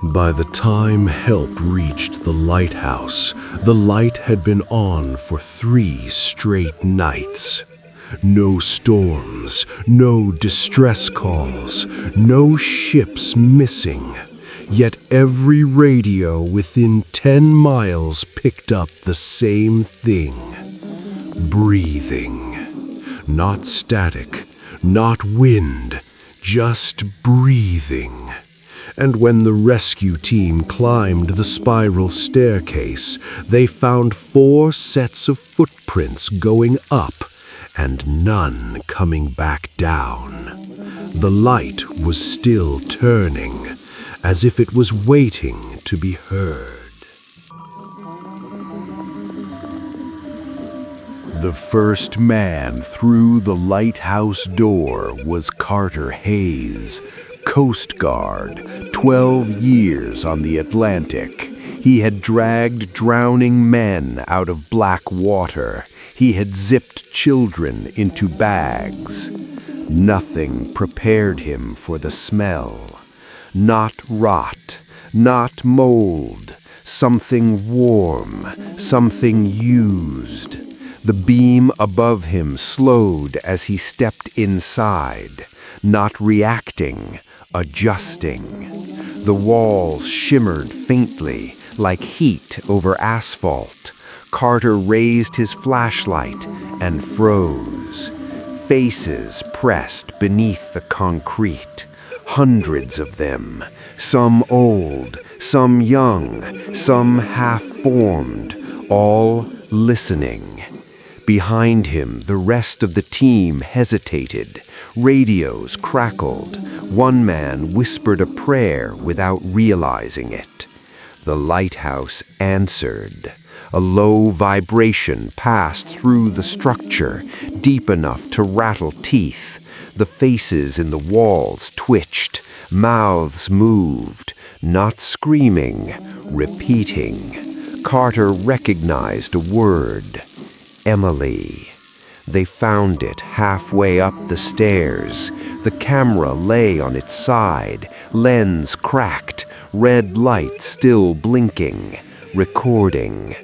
By the time help reached the lighthouse, the light had been on for 3 straight nights. No storms, no distress calls, no ships missing. Yet every radio within 10 miles picked up the same thing. Breathing. Not static, not wind, just breathing. And when the rescue team climbed the spiral staircase, they found 4 sets of footprints going up and none coming back down. The light was still turning, as if it was waiting to be heard. The first man through the lighthouse door was Carter Hayes, Coast Guard, 12 years on the Atlantic. He had dragged drowning men out of black water. He had zipped children into bags. Nothing prepared him for the smell. Not rot, not mold, something warm, something used. The beam above him slowed as he stepped inside, not reacting, adjusting. The walls shimmered faintly, like heat over asphalt. Carter raised his flashlight and froze. Faces pressed beneath the concrete. Hundreds of them, some old, some young, some half-formed, all listening. Behind him, the rest of the team hesitated. Radios crackled. One man whispered a prayer without realizing it. The lighthouse answered. A low vibration passed through the structure, deep enough to rattle teeth. The faces in the walls twitched, mouths moved, not screaming, repeating. Carter recognized a word. Emily. They found it halfway up the stairs. The camera lay on its side, lens cracked, red light still blinking, recording.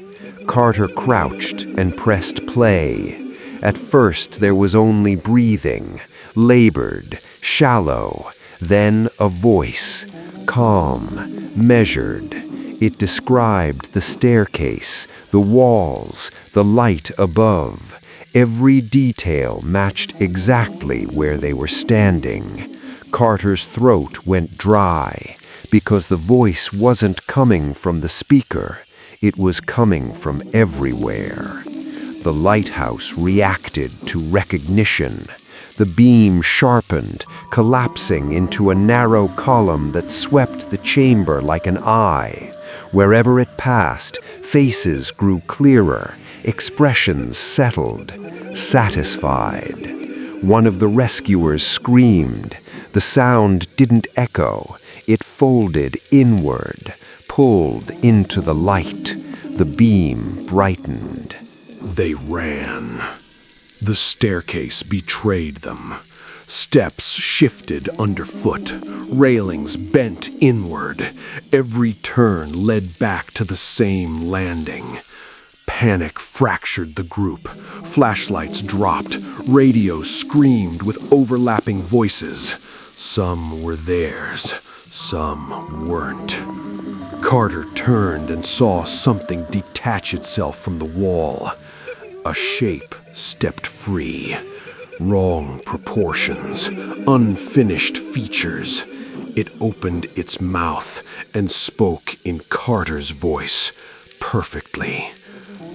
Carter crouched and pressed play. At first there was only breathing, labored, shallow, then a voice, calm, measured. It described the staircase, the walls, the light above. Every detail matched exactly where they were standing. Carter's throat went dry, because the voice wasn't coming from the speaker. It was coming from everywhere. The lighthouse reacted to recognition. The beam sharpened, collapsing into a narrow column that swept the chamber like an eye. Wherever it passed, faces grew clearer, expressions settled, satisfied. One of the rescuers screamed. The sound didn't echo. It folded inward, pulled into the light. The beam brightened. They ran. The staircase betrayed them. Steps shifted underfoot, railings bent inward. Every turn led back to the same landing. Panic fractured the group. Flashlights dropped. Radios screamed with overlapping voices. Some were theirs, some weren't. Carter turned and saw something detach itself from the wall. A shape stepped free. Wrong proportions, unfinished features. It opened its mouth and spoke in Carter's voice, perfectly.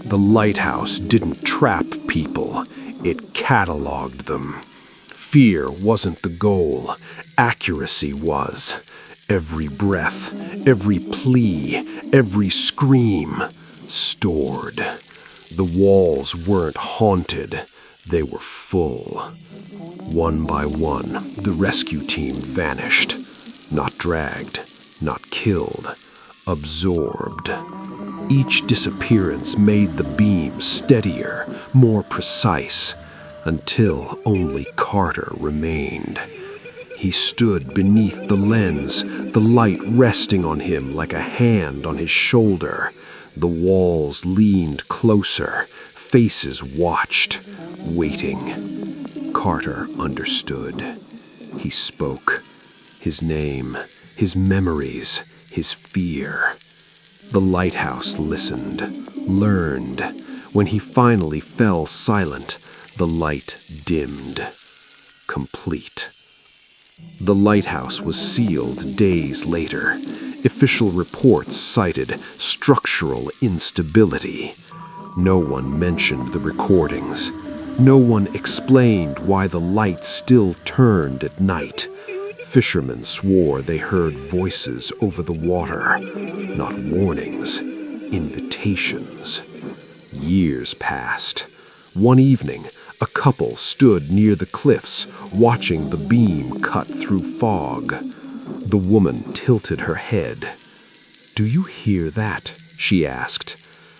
The lighthouse didn't trap people, it cataloged them. Fear wasn't the goal, accuracy was. Every breath, every plea, every scream, stored. The walls weren't haunted. They were full. One by one, the rescue team vanished. Not dragged, not killed, absorbed. Each disappearance made the beam steadier, more precise, until only Carter remained. He stood beneath the lens, the light resting on him like a hand on his shoulder. The walls leaned closer, faces watched, waiting. Carter understood. He spoke. His name, his memories, his fear. The lighthouse listened, learned. When he finally fell silent, the light dimmed. Complete. The lighthouse was sealed days later. Official reports cited structural instability. No one mentioned the recordings. No one explained why the light still turned at night. Fishermen swore they heard voices over the water, not warnings, invitations. Years passed. One evening, a couple stood near the cliffs, watching the beam cut through fog. The woman tilted her head. "Do you hear that?" she asked.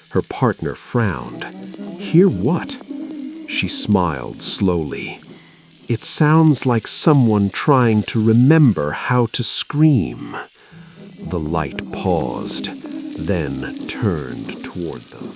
Her partner frowned. "Hear what?" She smiled slowly. "It sounds like someone trying to remember how to scream." The light paused, then turned toward them.